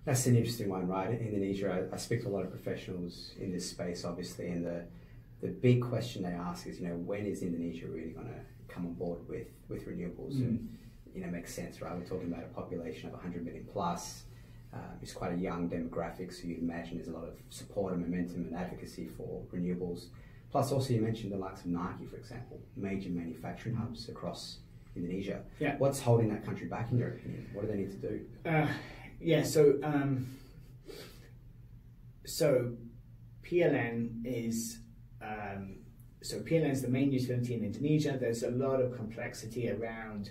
That's an interesting one, right? In Indonesia, I speak to a lot of professionals in this space, obviously, and the big question they ask is, when is Indonesia really going to come on board with renewables? And, it makes sense, right? We're talking about a population of 100 million plus. It's quite a young demographic, so you'd imagine there's a lot of support and momentum and advocacy for renewables. Plus, also, you mentioned the likes of Nike, for example, major manufacturing hubs across Indonesia. Yeah. What's holding that country back, in your opinion? What do they need to do? So PLN is PLN is the main utility in Indonesia. There's a lot of complexity around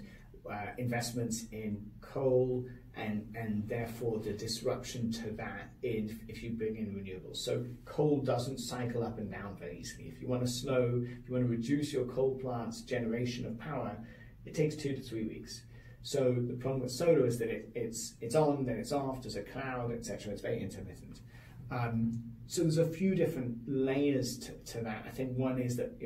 investments in coal and therefore the disruption to that if you bring in renewables. So coal doesn't cycle up and down very easily. If you want to reduce your coal plant's generation of power, it takes 2 to 3 weeks. So the problem with solar is that it's on, then it's off, there's a cloud, etc. It's very intermittent. So there's a few different layers to that. I think one is that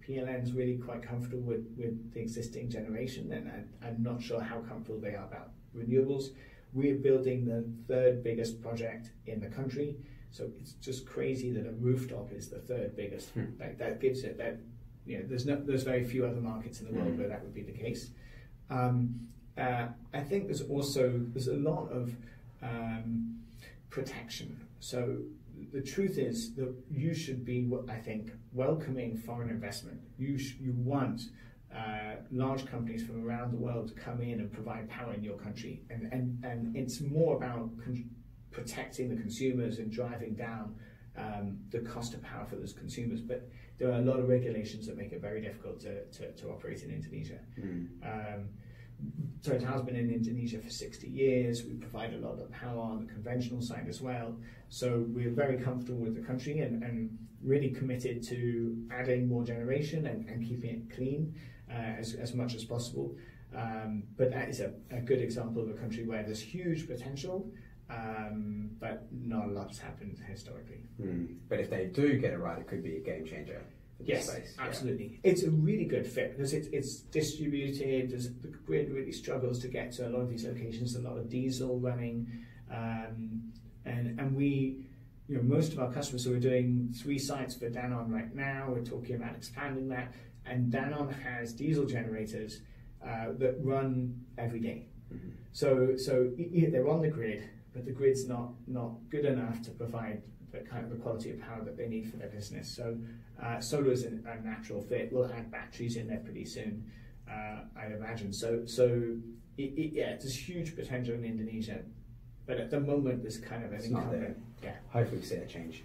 PLN's really quite comfortable with the existing generation, and I'm not sure how comfortable they are about renewables. We're building the 3rd biggest project in the country, so it's just crazy that a rooftop is the 3rd biggest. Like that gives it that there's very few other markets in the world where that would be the case. I think there's a lot of protection. So the truth is that you should be, I think, welcoming foreign investment. You want large companies from around the world to come in and provide power in your country, and it's more about protecting the consumers and driving down the cost of power for those consumers. But there are a lot of regulations that make it very difficult to operate in Indonesia. Total's been in Indonesia for 60 years. We provide a lot of power on the conventional side as well. So we're very comfortable with the country and really committed to adding more generation and keeping it clean as much as possible. But that is a good example of a country where there's huge potential, but not a lot's happened historically. But if they do get it right, it could be a game changer. Yes, space. Absolutely. Yeah. It's a really good fit because it's distributed. The grid really struggles to get to a lot of these locations. A lot of diesel running, and we, most of our customers. So we're doing 3 sites for Danone right now. We're talking about expanding that, and Danone has diesel generators that run every day. So they're on the grid, but the grid's not good enough to provide the quality of power that they need for their business. So solar is a natural fit. We'll add batteries in there pretty soon, I'd imagine. So there's huge potential in Indonesia, but at the moment there's kind of an incumbent. Hopefully we see that change.